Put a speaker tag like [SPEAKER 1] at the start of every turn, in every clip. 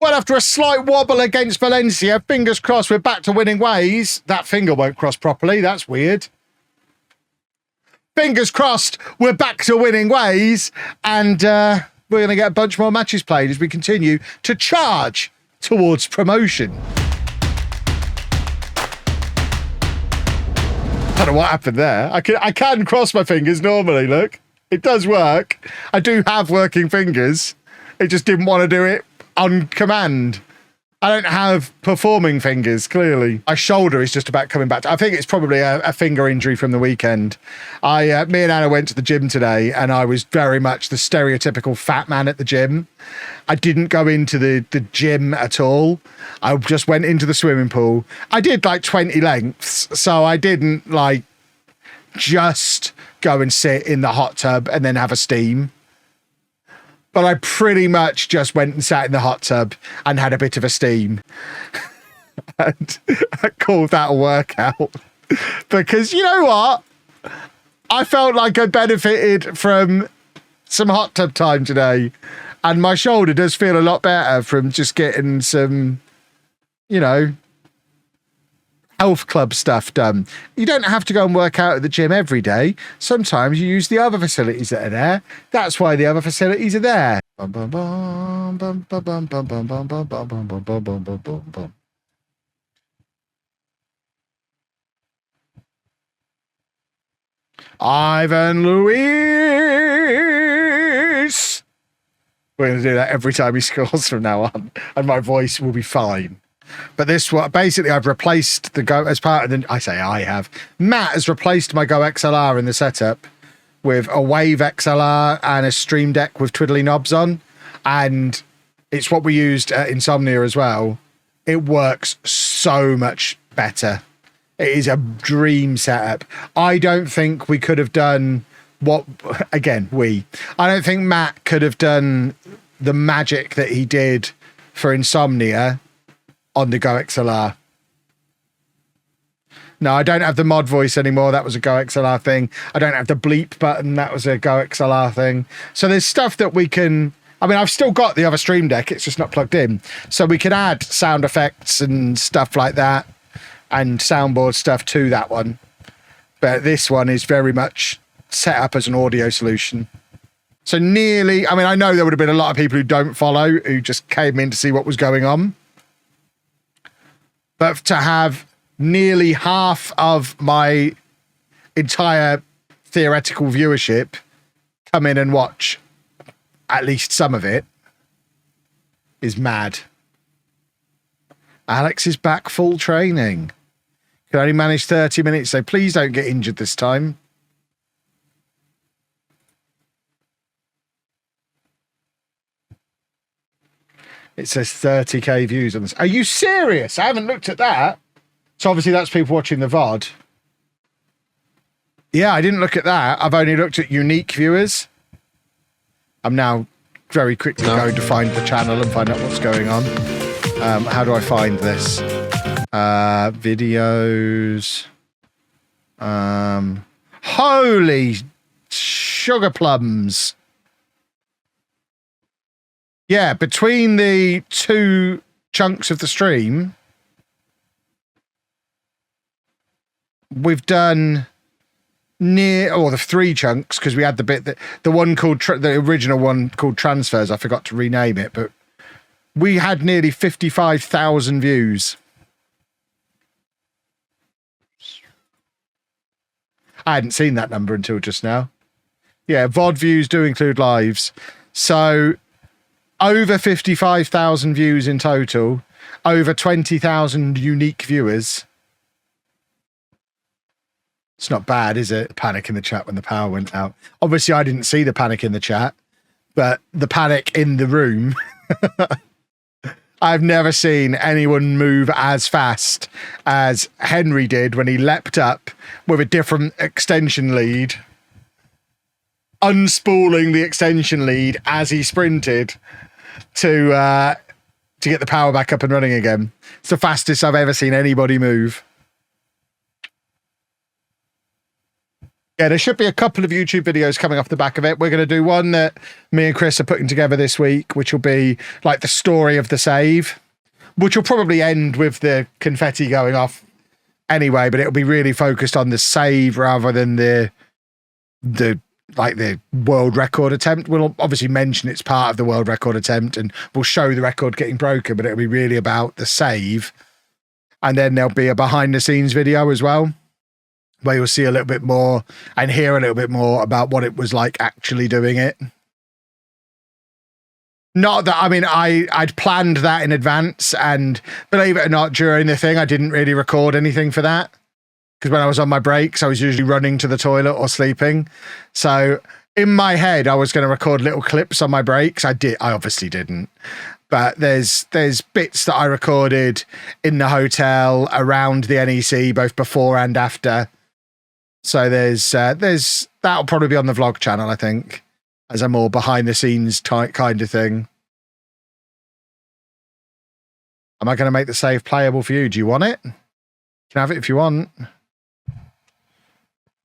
[SPEAKER 1] Well, after a slight wobble against Valencia, fingers crossed we're back to winning ways. That finger won't cross properly. That's weird. Fingers crossed we're back to winning ways, and we're going to get a bunch more matches played as we continue to charge towards promotion. I don't know what happened there. I can cross my fingers normally, look. It does work. I do have working fingers. It just didn't want to do it on command. I don't have performing fingers, clearly. My shoulder is just about coming back. I think it's probably a finger injury from the weekend. Me and Anna went to the gym today, and I was very much the stereotypical fat man at the gym. I didn't go into the gym at all. I just went into the swimming pool. I did like 20 lengths, so I didn't like just go and sit in the hot tub and then have a steam. But I pretty much just went and sat in the hot tub and had a bit of a steam. And I called that a workout. Because you know what? I felt like I benefited from some hot tub time today. And my shoulder does feel a lot better from just getting some, you know, health club stuff done. You don't have to go and work out at the gym every day. Sometimes you use the other facilities that are there. That's why the other facilities are there. Ivan Luis. We're going to do that every time he scores from now on, and my voice will be fine. But this one, basically, I've replaced the Go as part of the. I say I have. Matt has replaced my Go XLR in the setup with a Wave XLR and a Stream Deck with twiddly knobs on, and it's what we used at Insomnia as well. It works so much better. It is a dream setup. I don't think we could have done what. Again, I don't think Matt could have done the magic that he did for Insomnia on the Go XLR. No, I don't have the mod voice anymore. That was a Go XLR thing. I don't have the bleep button. That was a Go XLR thing. So there's stuff that we can. I mean, I've still got the other Stream Deck. It's just not plugged in. So we can add sound effects and stuff like that and soundboard stuff to that one. But this one is very much set up as an audio solution. So nearly, I mean, I know there would have been a lot of people who don't follow, who just came in to see what was going on. But to have nearly half of my entire theoretical viewership come in and watch at least some of it is mad. Alex is back full training. Can only manage 30 minutes, so please don't get injured this time. It says 30k views on this. Are you serious? I haven't looked at that. So obviously that's people watching the VOD. Yeah, I didn't look at that. I've only looked at unique viewers. I'm now very quickly going to find the channel and find out what's going on. How do I find this? Videos. Holy sugar plums. Yeah, between the two chunks of the stream, we've done the three chunks, because we had the bit that the one called the original one called transfers. I forgot to rename it, but we had nearly 55,000 views. I hadn't seen that number until just now. Yeah, VOD views do include lives. So over 55,000 views in total, over 20,000 unique viewers. It's not bad, is it? Panic in the chat when the power went out. Obviously, I didn't see the panic in the chat, but the panic in the room. I've never seen anyone move as fast as Henry did when he leapt up with a different extension lead, unspooling the extension lead as he sprinted to get the power back up and running again. It's the fastest I've ever seen anybody move. Yeah, there should be a couple of YouTube videos coming off the back of it. We're going to do one that me and Chris are putting together this week, which will be like the story of the save, which will probably end with the confetti going off anyway, but it'll be really focused on the save rather than the world record attempt. We'll obviously mention it's part of the world record attempt and we'll show the record getting broken, but it'll be really about the save. And then there'll be a behind the scenes video as well, where you'll see a little bit more and hear a little bit more about what it was like actually doing it. Not that, I mean, I'd planned that in advance, and believe it or not, during the thing, I didn't really record anything for that. Because when I was on my breaks, I was usually running to the toilet or sleeping. So in my head, I was going to record little clips on my breaks. I obviously didn't. But there's bits that I recorded in the hotel around the NEC, both before and after. So there's that'll probably be on the vlog channel, I think, as a more behind the scenes type kind of thing. Am I going to make the save playable for you? Do you want it? You can have it if you want.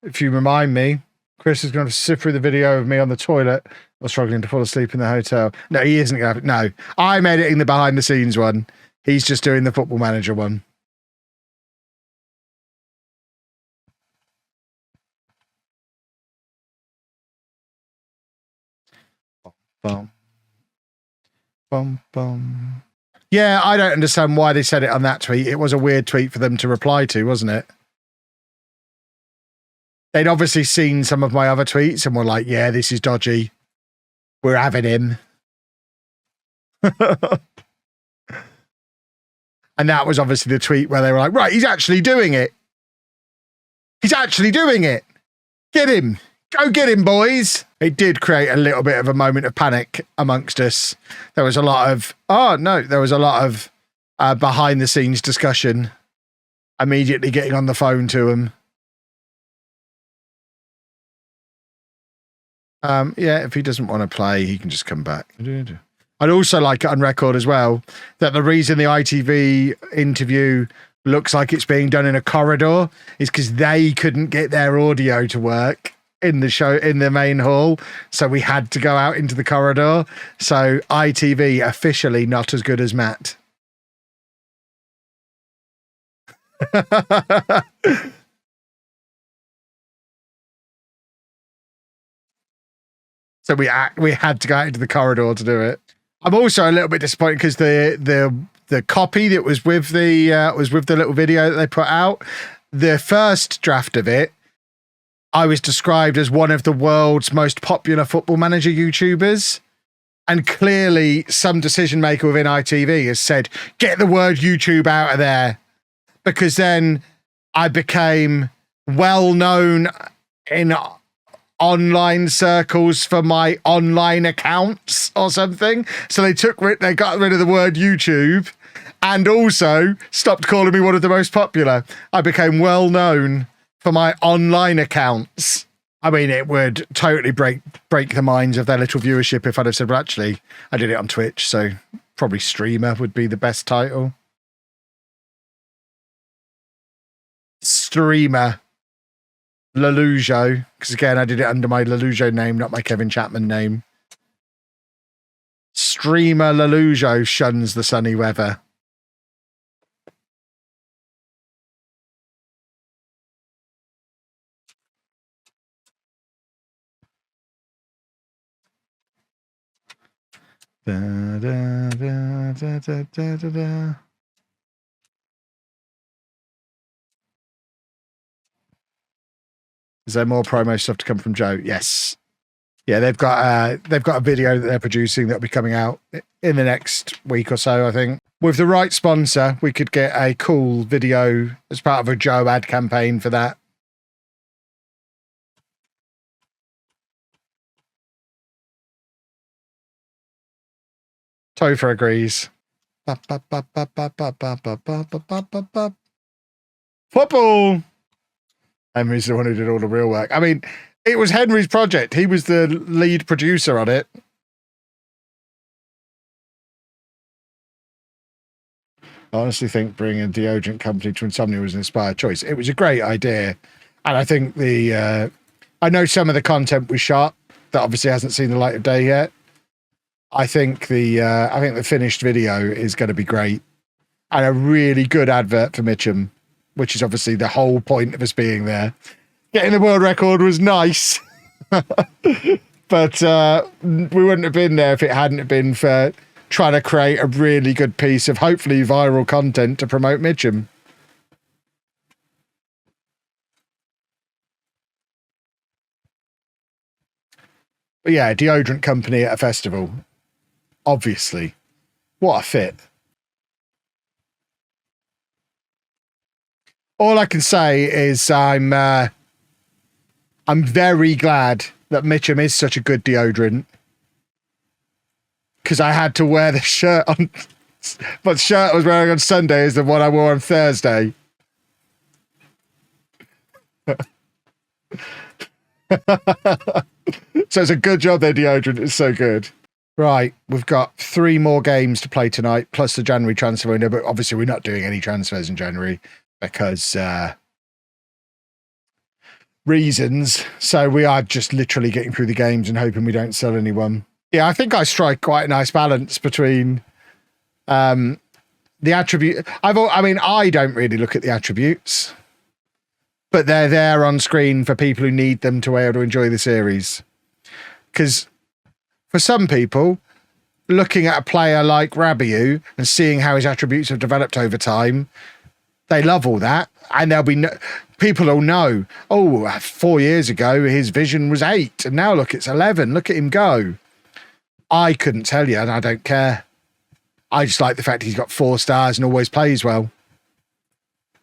[SPEAKER 1] If you remind me, Chris is going to sit through the video of me on the toilet or struggling to fall asleep in the hotel. No, he isn't going to have it. No, I'm editing the behind the scenes one. He's just doing the Football Manager one. Bum, bum, bum. Yeah, I don't understand why they said it on that tweet. It was a weird tweet for them to reply to, wasn't it? They'd obviously seen some of my other tweets and were like, yeah, this is dodgy. We're having him. And that was obviously the tweet where they were like, right, he's actually doing it. He's actually doing it. Get him. Go get him, boys. It did create a little bit of a moment of panic amongst us. There was a lot of, behind the scenes discussion. Immediately getting on the phone to him. Yeah, if he doesn't want to play, he can just come back. I'd also like it on record as well that the reason the ITV interview looks like it's being done in a corridor is because they couldn't get their audio to work in the show, in the main hall. So we had to go out into the corridor. So ITV officially not as good as Matt. So we had to go out into the corridor to do it. I'm also a little bit disappointed because the copy that was with the little video that they put out, the first draft of it, I was described as one of the world's most popular Football Manager YouTubers. And clearly some decision maker within ITV has said, get the word YouTube out of there. Because then I became well known in online circles for my online accounts or something. So they got rid of the word YouTube and also stopped calling me one of the most popular. I became well known for my online accounts. I mean, it would totally break the minds of their little viewership if I'd have said, well, actually, I did it on Twitch, so probably streamer would be the best title. Streamer. LOLLUJO, because again, I did it under my LOLLUJO name, not my Kevin Chapman name. Streamer LOLLUJO shuns the sunny weather. Da, da, da, da, da, da, da, da. Is there more promo stuff to come from Joe? Yes. Yeah, they've got a video that they're producing that'll be coming out in the next week or so, I think. With the right sponsor, we could get a cool video as part of a Joe ad campaign for that. Topher agrees. Football! Henry's the one who did all the real work. I mean, it was Henry's project. He was the lead producer on it. I honestly think bringing a deodorant company to Insomnia was an inspired choice. It was a great idea. And I think the I know some of the content we shot that obviously hasn't seen the light of day yet. I think the finished video is going to be great, and a really good advert for Mitchum, which is obviously the whole point of us being there. Getting the world record was nice, but we wouldn't have been there if it hadn't been for trying to create a really good piece of hopefully viral content to promote Mitchum. But yeah, deodorant company at a festival. Obviously. What a fit. All I can say is I'm very glad that Mitchum is such a good deodorant, because I had to wear the shirt on. But the shirt I was wearing on Sunday is the one I wore on Thursday. So it's a good job their deodorant is so good. Right, we've got 3 more games to play tonight, plus the January transfer window, but obviously we're not doing any transfers in January because reasons. So we are just literally getting through the games and hoping we don't sell anyone. Yeah, I think I strike quite a nice balance between the attribute. I don't really look at the attributes, but they're there on screen for people who need them to be able to enjoy the series. Because for some people, looking at a player like Rabiu and seeing how his attributes have developed over time, they love all that. And there'll be people who'll know, 4 years ago, his vision was 8. And now look, it's 11. Look at him go. I couldn't tell you, and I don't care. I just like the fact he's got 4 stars and always plays well.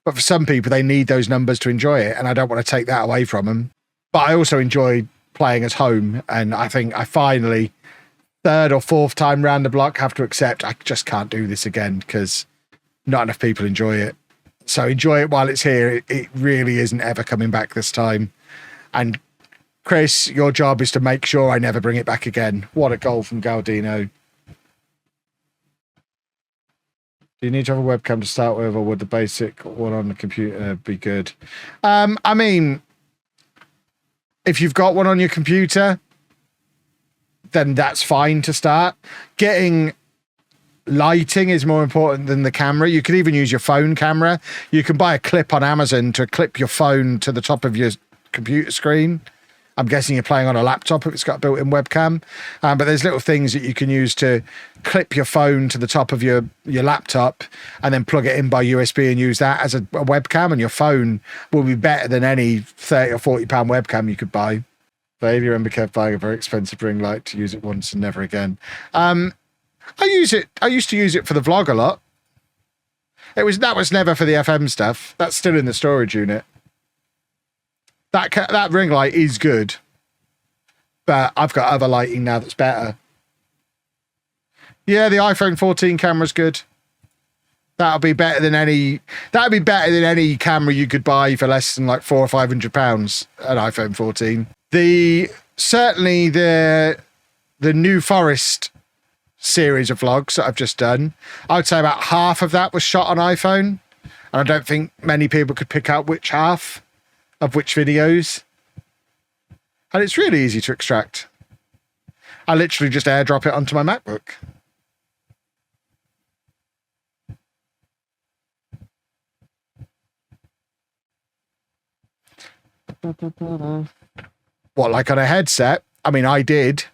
[SPEAKER 1] But for some people, they need those numbers to enjoy it, and I don't want to take that away from them. But I also enjoy playing at home, and I think I finally, 3rd or 4th time round the block, have to accept I just can't do this again because not enough people enjoy it. So enjoy it while it's here. It really isn't ever coming back this time. And Chris, your job is to make sure I never bring it back again. What a goal from Galdino. Do you need to have a webcam to start with, or would the basic one on the computer be good? I mean, if you've got one on your computer, then that's fine to start. Getting lighting is more important than the camera. You could even use your phone camera. You can buy a clip on Amazon to clip your phone to the top of your computer screen. I'm guessing you're playing on a laptop if it's got a built-in webcam. But there's little things that you can use to clip your phone to the top of your laptop and then plug it in by USB and use that as a webcam, and your phone will be better than any 30 or 40 pound webcam you could buy. Dave, you remember Kev buying a very expensive ring light to use it once and never again. I used to use it for the vlog a lot. That was never for the FM stuff. That's still in the storage unit. That ring light is good, but I've got other lighting now that's better. Yeah, the iPhone 14 camera's good. That'd be better than any camera you could buy for less than like £400 or £500. An iPhone 14. Certainly the New Forest series of vlogs that I've just done, I would say about half of that was shot on iPhone, and I don't think many people could pick out which half of which videos. And it's really easy to extract. I literally just airdrop it onto my MacBook. What, like on a headset? I mean, I did.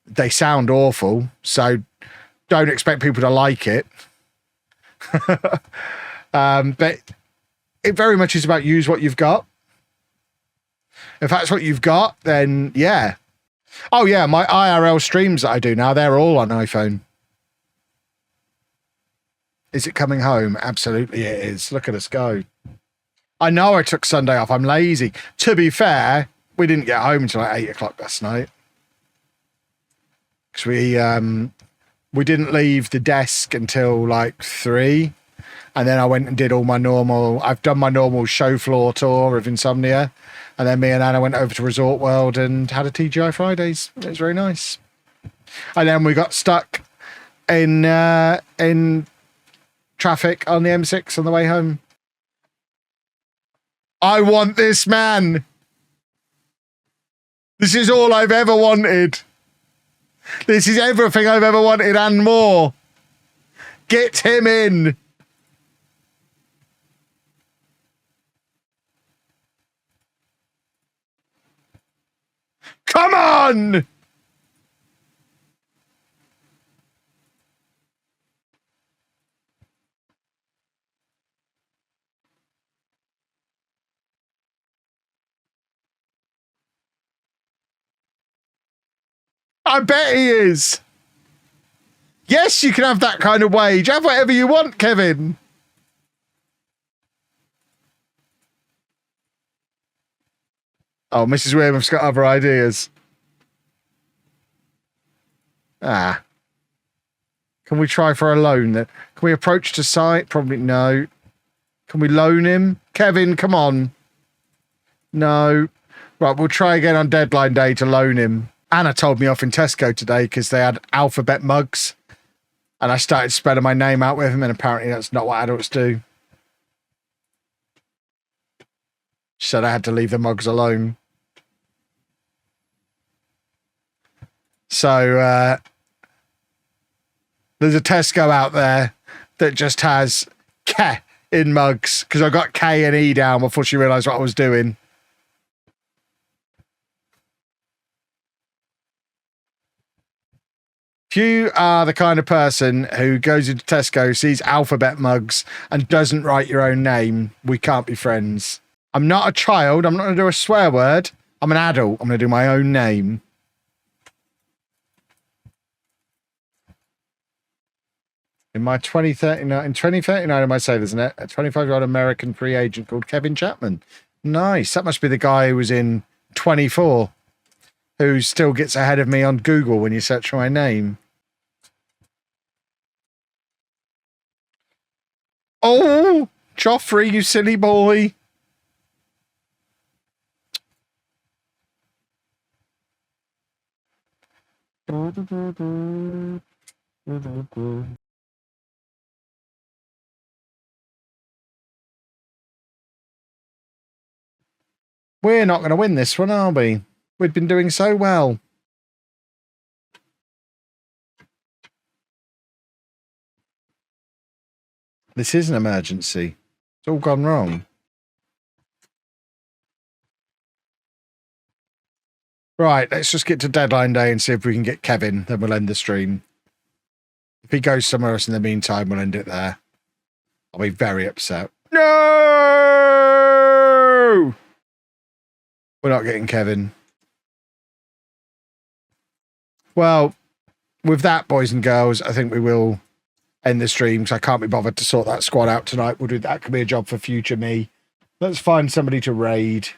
[SPEAKER 1] They sound awful, so don't expect people to like it. But it very much is about use what you've got. If that's what you've got, then yeah. Oh yeah, my IRL streams that I do now, they're all on iPhone. Is it coming home? Absolutely it is. Look at us go. I know I took Sunday off. I'm lazy. To be fair, we didn't get home until like 8 o'clock last night. Because we didn't leave the desk until like 3. And then I went and did I've done my normal show floor tour of Insomnia. And then me and Anna went over to Resort World and had a TGI Fridays. It was very nice. And then we got stuck in traffic on the M6 on the way home. I want this man. This is all I've ever wanted. This is everything I've ever wanted and more. Get him in. Come on! I bet he is. Yes, you can have that kind of wage. Have whatever you want, Kevin. Oh, Mrs. Williams got other ideas. Ah. Can we try for a loan? Can we approach to site? Probably no. Can we loan him? Kevin, come on. No. Right, we'll try again on deadline day to loan him. Anna told me off in Tesco today because they had alphabet mugs. And I started spreading my name out with him, and apparently that's not what adults do. She said I had to leave the mugs alone. So, there's a Tesco out there that just has K in mugs, because I got K and E down before she realised what I was doing. If you are the kind of person who goes into Tesco, sees alphabet mugs, and doesn't write your own name, we can't be friends. I'm not a child. I'm not going to do a swear word. I'm an adult. I'm going to do my own name. In my 2039, I might say there's a 25-year-old American free agent called Kevin Chapman. Nice. That must be the guy who was in 24, who still gets ahead of me on Google when you search for my name. Oh, Joffrey, you silly boy. We're not going to win this one, are we? We've been doing so well. This is an emergency. It's all gone wrong. Right, let's just get to deadline day and see if we can get Kevin. Then we'll end the stream. If he goes somewhere else in the meantime, we'll end it there. I'll be very upset. No! We're not getting Kevin. Well, with that, boys and girls, I think we will end the stream because I can't be bothered to sort that squad out tonight. We'll do that. Could be a job for future me. Let's find somebody to raid.